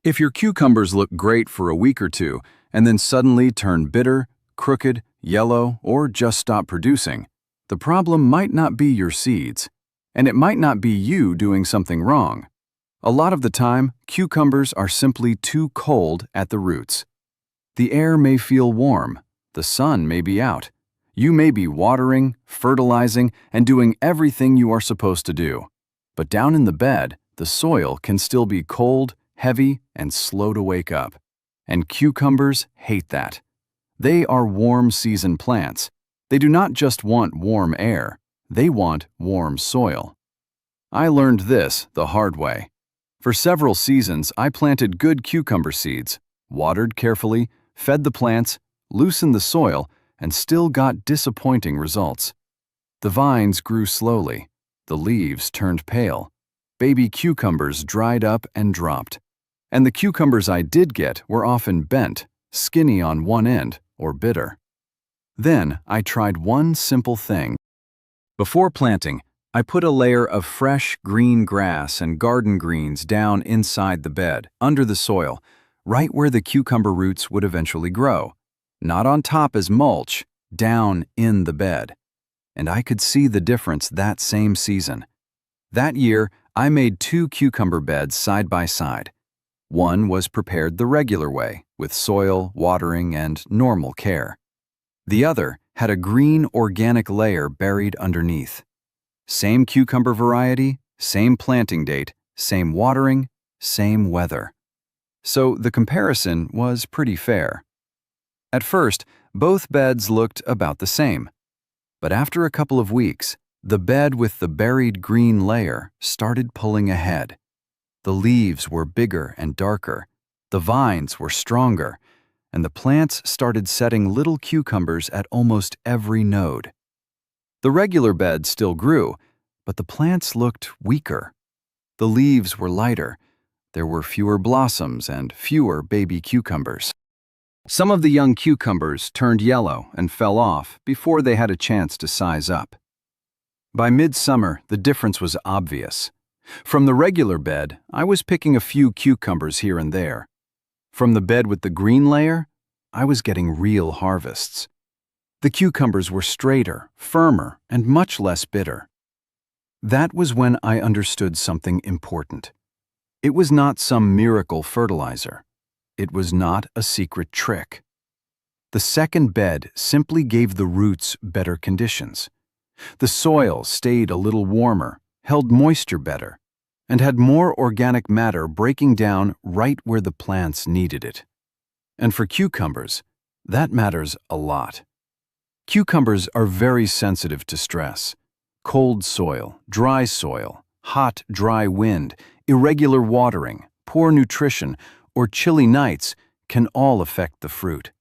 If your cucumbers look great for a week or two and then suddenly turn bitter, crooked, yellow, or just stop producing, the problem might not be your seeds, and it might not be you doing something wrong. A lot of the time, cucumbers are simply too cold at the roots. The air may feel warm, the sun may be out. You may be watering, fertilizing, and doing everything you are supposed to do. But down in the bed, the soil can still be cold, heavy, and slow to wake up. And cucumbers hate that. They are warm season plants. They do not just want warm air, they want warm soil. I learned this the hard way. For several seasons, I planted good cucumber seeds, watered carefully, fed the plants, loosened the soil, and still got disappointing results. The vines grew slowly, the leaves turned pale, baby cucumbers dried up and dropped. And the cucumbers I did get were often bent, skinny on one end, or bitter. Then I tried one simple thing. Before planting, I put a layer of fresh green grass and garden greens down inside the bed, under the soil, right where the cucumber roots would eventually grow. Not on top as mulch, down in the bed. And I could see the difference that same season. That year, I made 2 cucumber beds side by side. One was prepared the regular way, with soil, watering, and normal care. The other had a green organic layer buried underneath. Same cucumber variety, same planting date, same watering, same weather. So the comparison was pretty fair. At first, both beds looked about the same. But after a couple of weeks, the bed with the buried green layer started pulling ahead. The leaves were bigger and darker, the vines were stronger, and the plants started setting little cucumbers at almost every node. The regular bed still grew, but the plants looked weaker. The leaves were lighter, there were fewer blossoms and fewer baby cucumbers. Some of the young cucumbers turned yellow and fell off before they had a chance to size up. By midsummer, the difference was obvious. From the regular bed, I was picking a few cucumbers here and there. From the bed with the green layer, I was getting real harvests. The cucumbers were straighter, firmer, and much less bitter. That was when I understood something important. It was not some miracle fertilizer. It was not a secret trick. The second bed simply gave the roots better conditions. The soil stayed a little warmer, held moisture better, and had more organic matter breaking down right where the plants needed it. And for cucumbers, that matters a lot. Cucumbers are very sensitive to stress. Cold soil, dry soil, hot, dry wind, irregular watering, poor nutrition, or chilly nights can all affect the fruit.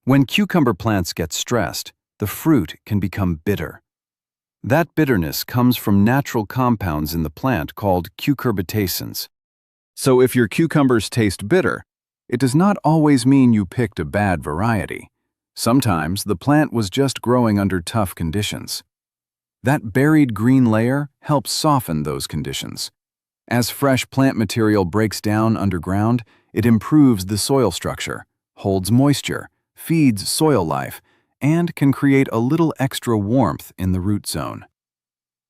When cucumber plants get stressed, the fruit can become bitter. That bitterness comes from natural compounds in the plant called cucurbitacins. So if your cucumbers taste bitter, it does not always mean you picked a bad variety. Sometimes the plant was just growing under tough conditions. That buried green layer helps soften those conditions. As fresh plant material breaks down underground, it improves the soil structure, holds moisture, feeds soil life, and can create a little extra warmth in the root zone.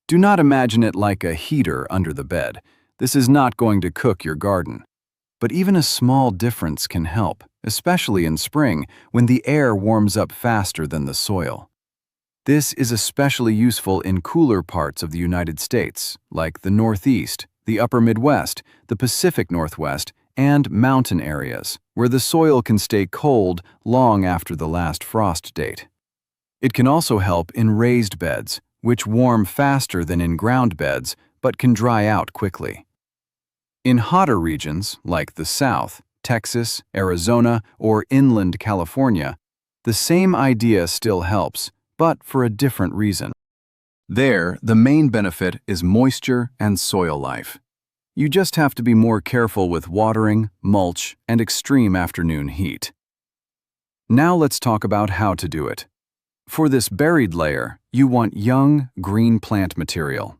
Do not imagine it like a heater under the bed. This is not going to cook your garden. But even a small difference can help, especially in spring when the air warms up faster than the soil. This is especially useful in cooler parts of the United States, like the Northeast, the Upper Midwest, the Pacific Northwest, and mountain areas, where the soil can stay cold long after the last frost date. It can also help in raised beds, which warm faster than in ground beds, but can dry out quickly. In hotter regions, like the South, Texas, Arizona, or inland California, the same idea still helps, but for a different reason. There, the main benefit is moisture and soil life. You just have to be more careful with watering, mulch, and extreme afternoon heat. Now let's talk about how to do it. For this buried layer, you want young, green plant material.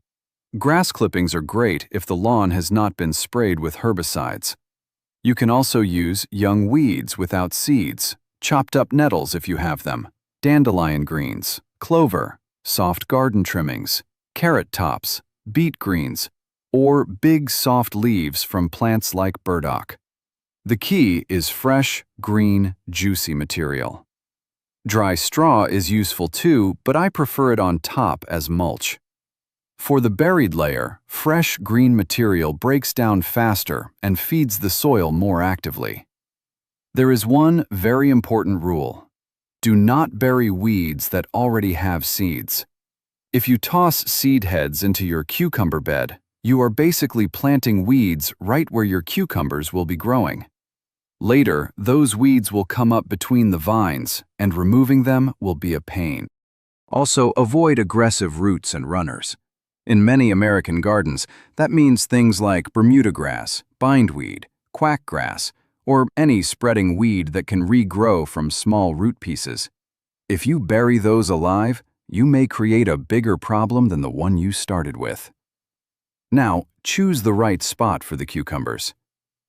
Grass clippings are great if the lawn has not been sprayed with herbicides. You can also use young weeds without seeds, chopped up nettles if you have them, dandelion greens, clover, soft garden trimmings, carrot tops, beet greens, or big soft leaves from plants like burdock. The key is fresh, green, juicy material. Dry straw is useful too, but I prefer it on top as mulch. For the buried layer, fresh green material breaks down faster and feeds the soil more actively. There is one very important rule. Do not bury weeds that already have seeds. If you toss seed heads into your cucumber bed, you are basically planting weeds right where your cucumbers will be growing. Later, those weeds will come up between the vines, and removing them will be a pain. Also, avoid aggressive roots and runners. In many American gardens, that means things like Bermuda grass, bindweed, quackgrass, or any spreading weed that can regrow from small root pieces. If you bury those alive, you may create a bigger problem than the one you started with. Now, choose the right spot for the cucumbers.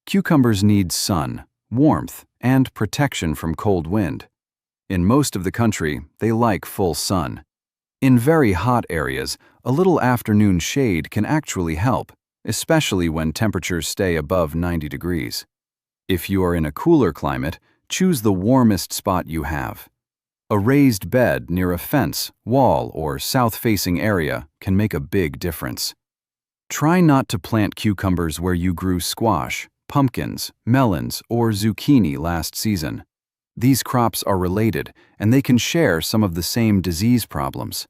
Cucumbers need sun, warmth, and protection from cold wind. In most of the country, they like full sun. In very hot areas, a little afternoon shade can actually help, especially when temperatures stay above 90 degrees. If you are in a cooler climate, choose the warmest spot you have. A raised bed near a fence, wall, or south-facing area can make a big difference. Try not to plant cucumbers where you grew squash, pumpkins, melons, or zucchini last season. These crops are related, and they can share some of the same disease problems.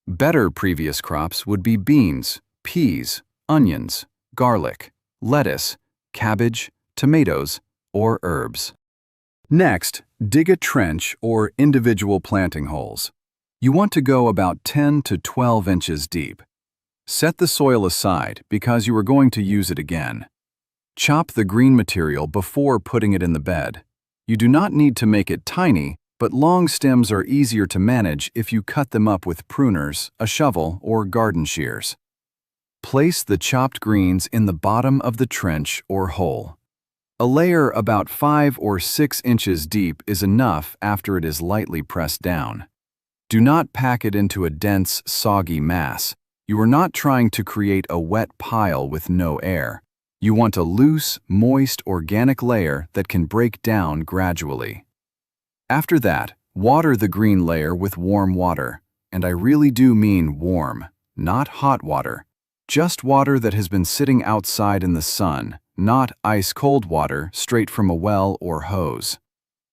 Better previous crops would be beans, peas, onions, garlic, lettuce, cabbage, tomatoes, or herbs. Next, dig a trench or individual planting holes. You want to go about 10 to 12 inches deep. Set the soil aside because you are going to use it again. Chop the green material before putting it in the bed. You do not need to make it tiny, but long stems are easier to manage if you cut them up with pruners, a shovel, or garden shears. Place the chopped greens in the bottom of the trench or hole. A layer about 5 or 6 inches deep is enough after it is lightly pressed down. Do not pack it into a dense, soggy mass. You are not trying to create a wet pile with no air. You want a loose, moist, organic layer that can break down gradually. After that, water the green layer with warm water, and I really do mean warm, not hot water. Just water that has been sitting outside in the sun, not ice-cold water straight from a well or hose.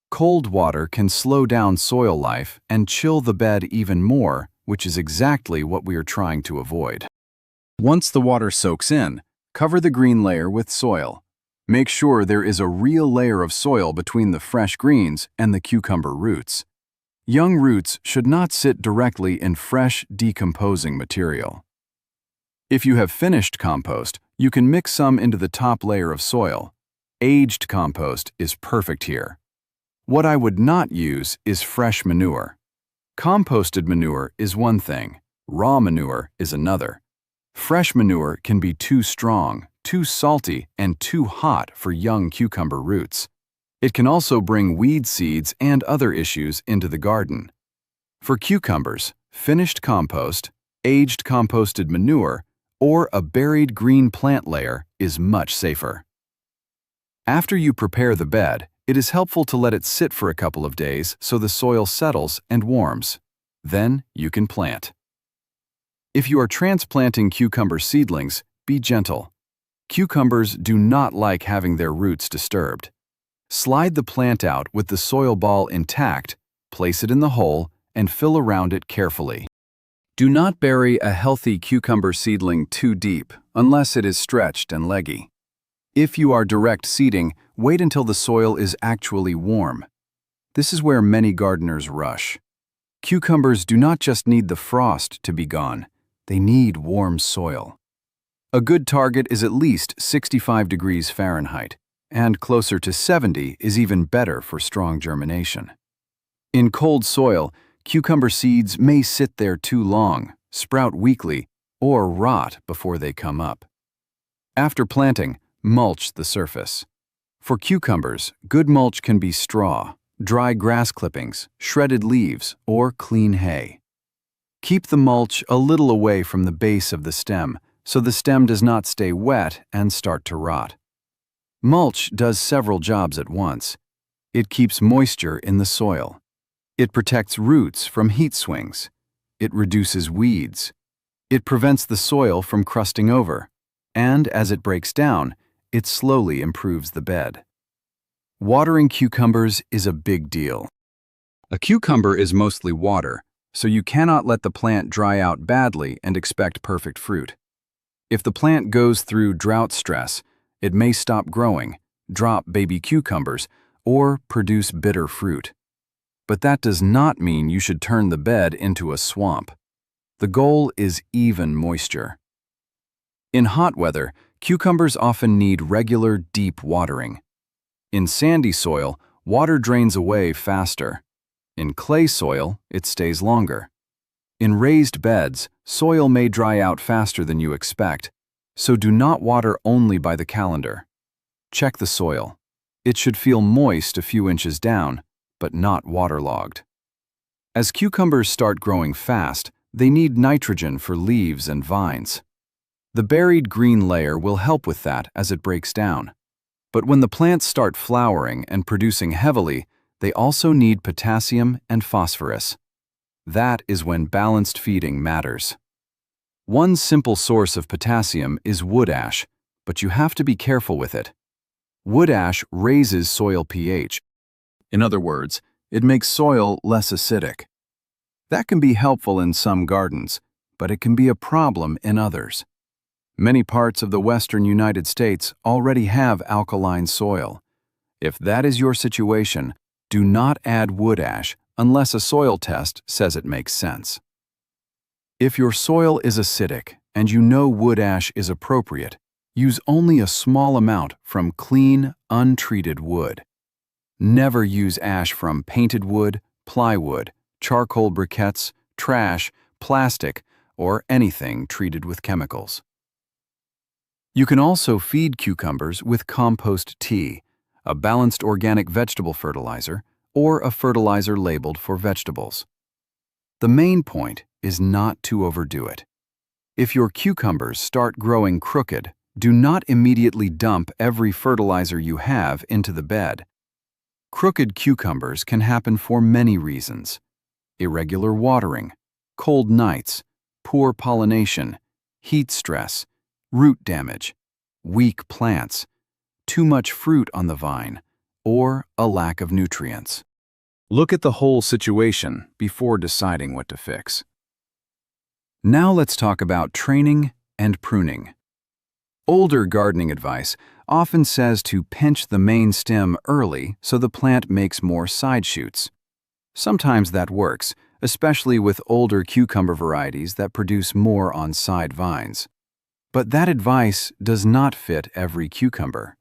Cold water can slow down soil life and chill the bed even more, which is exactly what we are trying to avoid. Once the water soaks in, cover the green layer with soil. Make sure there is a real layer of soil between the fresh greens and the cucumber roots. Young roots should not sit directly in fresh, decomposing material. If you have finished compost, you can mix some into the top layer of soil. Aged compost is perfect here. What I would not use is fresh manure. Composted manure is one thing, raw manure is another. Fresh manure can be too strong, too salty, and too hot for young cucumber roots. It can also bring weed seeds and other issues into the garden. For cucumbers, finished compost, aged composted manure, or a buried green plant layer is much safer. After you prepare the bed, it is helpful to let it sit for a couple of days so the soil settles and warms. Then you can plant. If you are transplanting cucumber seedlings, be gentle. Cucumbers do not like having their roots disturbed. Slide the plant out with the soil ball intact, place it in the hole, and fill around it carefully. Do not bury a healthy cucumber seedling too deep unless it is stretched and leggy. If you are direct seeding, wait until the soil is actually warm. This is where many gardeners rush. Cucumbers do not just need the frost to be gone, they need warm soil. A good target is at least 65 degrees Fahrenheit, and closer to 70 is even better for strong germination. In cold soil, cucumber seeds may sit there too long, sprout weakly, or rot before they come up. After planting, mulch the surface. For cucumbers, good mulch can be straw, dry grass clippings, shredded leaves, or clean hay. Keep the mulch a little away from the base of the stem so the stem does not stay wet and start to rot. Mulch does several jobs at once. It keeps moisture in the soil. It protects roots from heat swings. It reduces weeds. It prevents the soil from crusting over. And as it breaks down, it slowly improves the bed. Watering cucumbers is a big deal. A cucumber is mostly water, so you cannot let the plant dry out badly and expect perfect fruit. If the plant goes through drought stress, it may stop growing, drop baby cucumbers, or produce bitter fruit. But that does not mean you should turn the bed into a swamp. The goal is even moisture. In hot weather, cucumbers often need regular, deep watering. In sandy soil, water drains away faster. In clay soil, it stays longer. In raised beds, soil may dry out faster than you expect, so do not water only by the calendar. Check the soil. It should feel moist a few inches down, but not waterlogged. As cucumbers start growing fast, they need nitrogen for leaves and vines. The buried green layer will help with that as it breaks down. But when the plants start flowering and producing heavily, they also need potassium and phosphorus. That is when balanced feeding matters. One simple source of potassium is wood ash, but you have to be careful with it. Wood ash raises soil pH. In other words, it makes soil less acidic. That can be helpful in some gardens, but it can be a problem in others. Many parts of the western United States already have alkaline soil. If that is your situation, do not add wood ash unless a soil test says it makes sense. If your soil is acidic and you know wood ash is appropriate, use only a small amount from clean, untreated wood. Never use ash from painted wood, plywood, charcoal briquettes, trash, plastic, or anything treated with chemicals. You can also feed cucumbers with compost tea, a balanced organic vegetable fertilizer, or a fertilizer labeled for vegetables. The main point is not to overdo it. If your cucumbers start growing crooked, do not immediately dump every fertilizer you have into the bed. Crooked cucumbers can happen for many reasons: irregular watering, cold nights, poor pollination, heat stress, root damage, weak plants, too much fruit on the vine, or a lack of nutrients. Look at the whole situation before deciding what to fix. Now let's talk about training and pruning. Older gardening advice often says to pinch the main stem early so the plant makes more side shoots. Sometimes that works, especially with older cucumber varieties that produce more on side vines. But that advice does not fit every cucumber.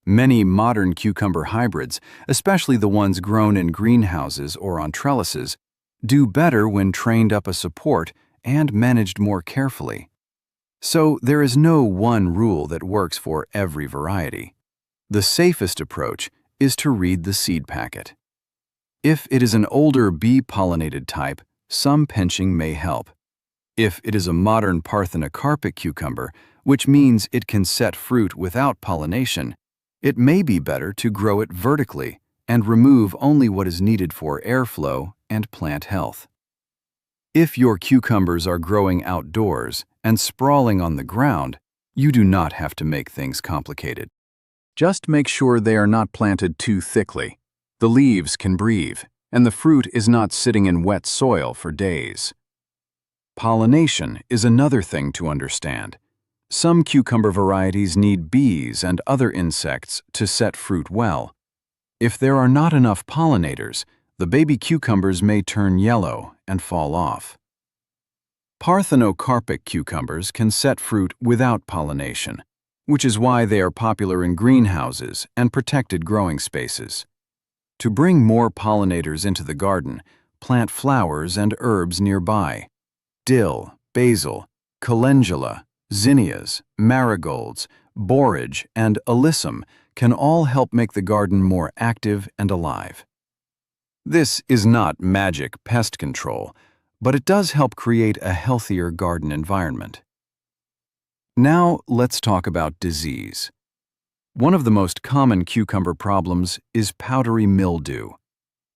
Many modern cucumber hybrids, especially the ones grown in greenhouses or on trellises, do better when trained up a support and managed more carefully. So there is no one rule that works for every variety. The safest approach is to read the seed packet. If it is an older bee-pollinated type, some pinching may help. If it is a modern parthenocarpic cucumber, which means it can set fruit without pollination, it may be better to grow it vertically and remove only what is needed for airflow and plant health. If your cucumbers are growing outdoors and sprawling on the ground, you do not have to make things complicated. Just make sure they are not planted too thickly. The leaves can breathe, and the fruit is not sitting in wet soil for days. Pollination is another thing to understand. Some cucumber varieties need bees and other insects to set fruit well. If there are not enough pollinators, the baby cucumbers may turn yellow and fall off. Parthenocarpic cucumbers can set fruit without pollination, which is why they are popular in greenhouses and protected growing spaces. To bring more pollinators into the garden, plant flowers and herbs nearby. Dill, basil, calendula, zinnias, marigolds, borage, and alyssum can all help make the garden more active and alive. This is not magic pest control, but it does help create a healthier garden environment. Now let's talk about disease. One of the most common cucumber problems is powdery mildew.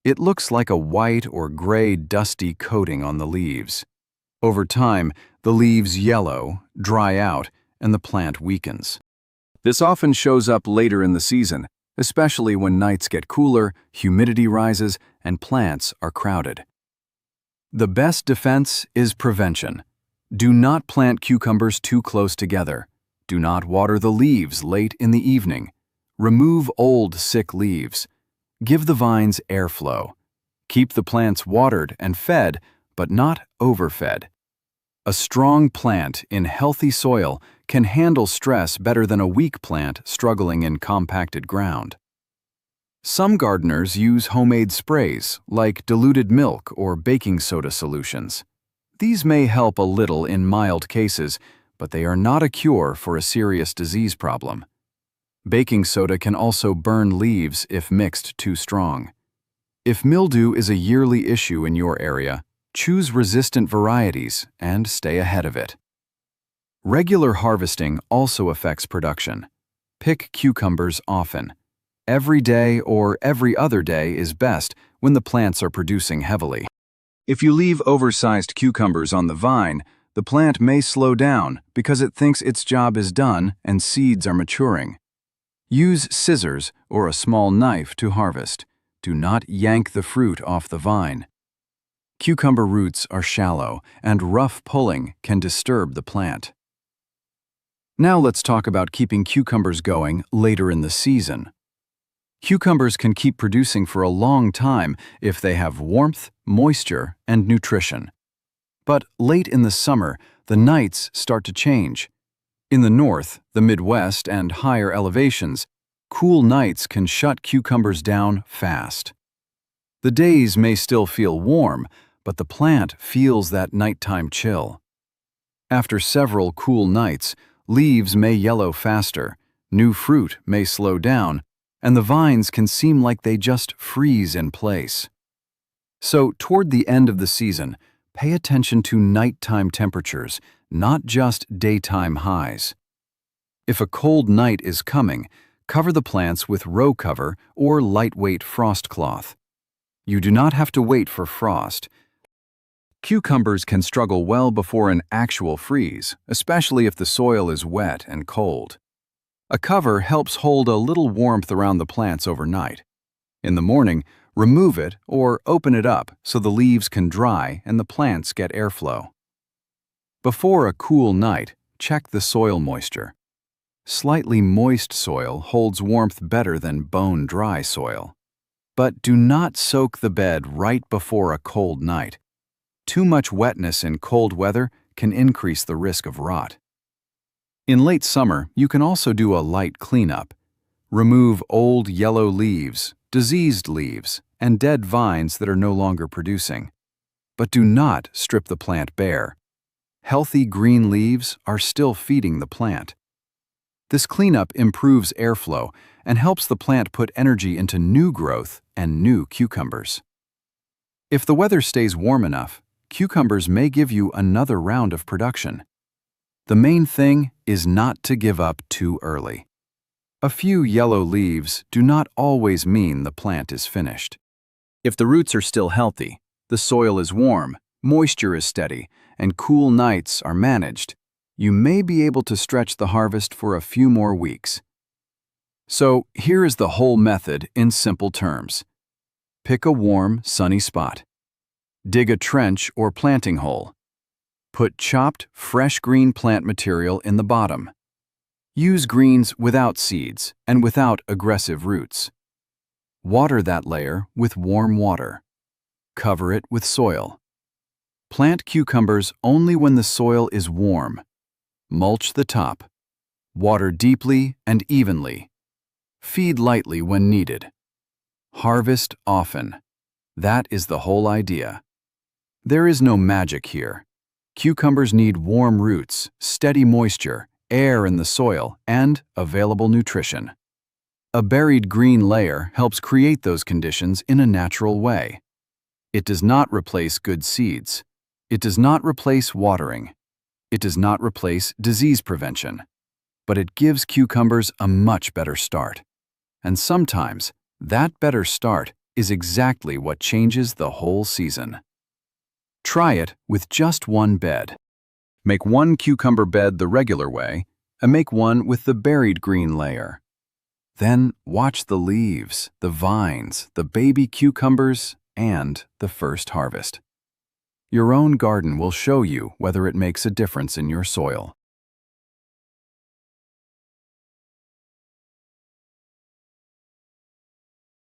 It looks like a white or gray dusty coating on the leaves. Over time, the leaves yellow, dry out, and the plant weakens. This often shows up later in the season, especially when nights get cooler, humidity rises, and plants are crowded. The best defense is prevention. Do not plant cucumbers too close together. Do not water the leaves late in the evening. Remove old, sick leaves. Give the vines airflow. Keep the plants watered and fed, but not overfed. A strong plant in healthy soil can handle stress better than a weak plant struggling in compacted ground. Some gardeners use homemade sprays like diluted milk or baking soda solutions. These may help a little in mild cases, but they are not a cure for a serious disease problem. Baking soda can also burn leaves if mixed too strong. If mildew is a yearly issue in your area, choose resistant varieties and stay ahead of it. Regular harvesting also affects production. Pick cucumbers often. Every day or every other day is best when the plants are producing heavily. If you leave oversized cucumbers on the vine, the plant may slow down because it thinks its job is done and seeds are maturing. Use scissors or a small knife to harvest. Do not yank the fruit off the vine. Cucumber roots are shallow, and rough pulling can disturb the plant. Now let's talk about keeping cucumbers going later in the season. Cucumbers can keep producing for a long time if they have warmth, moisture, and nutrition. But late in the summer, the nights start to change. In the north, the Midwest, and higher elevations, cool nights can shut cucumbers down fast. The days may still feel warm, but the plant feels that nighttime chill. After several cool nights, leaves may yellow faster, new fruit may slow down, and the vines can seem like they just freeze in place. So, toward the end of the season, pay attention to nighttime temperatures, not just daytime highs. If a cold night is coming, cover the plants with row cover or lightweight frost cloth. You do not have to wait for frost. Cucumbers can struggle well before an actual freeze, especially if the soil is wet and cold. A cover helps hold a little warmth around the plants overnight. In the morning, remove it or open it up so the leaves can dry and the plants get airflow. Before a cool night, check the soil moisture. Slightly moist soil holds warmth better than bone-dry soil. But do not soak the bed right before a cold night. Too much wetness in cold weather can increase the risk of rot. In late summer, you can also do a light cleanup. Remove old yellow leaves, diseased leaves, and dead vines that are no longer producing. But do not strip the plant bare. Healthy green leaves are still feeding the plant. This cleanup improves airflow and helps the plant put energy into new growth and new cucumbers. If the weather stays warm enough, cucumbers may give you another round of production. The main thing is not to give up too early. A few yellow leaves do not always mean the plant is finished. If the roots are still healthy, the soil is warm, moisture is steady, and cool nights are managed, you may be able to stretch the harvest for a few more weeks. So here is the whole method in simple terms. Pick a warm, sunny spot. Dig a trench or planting hole. Put chopped, fresh green plant material in the bottom. Use greens without seeds and without aggressive roots. Water that layer with warm water. Cover it with soil. Plant cucumbers only when the soil is warm. Mulch the top. Water deeply and evenly. Feed lightly when needed. Harvest often. That is the whole idea. There is no magic here. Cucumbers need warm roots, steady moisture, air in the soil, and available nutrition. A buried green layer helps create those conditions in a natural way. It does not replace good seeds. It does not replace watering. It does not replace disease prevention. But it gives cucumbers a much better start. And sometimes, that better start is exactly what changes the whole season. Try it with just one bed. Make one cucumber bed the regular way, and make one with the buried green layer. Then watch the leaves, the vines, the baby cucumbers, and the first harvest. Your own garden will show you whether it makes a difference in your soil.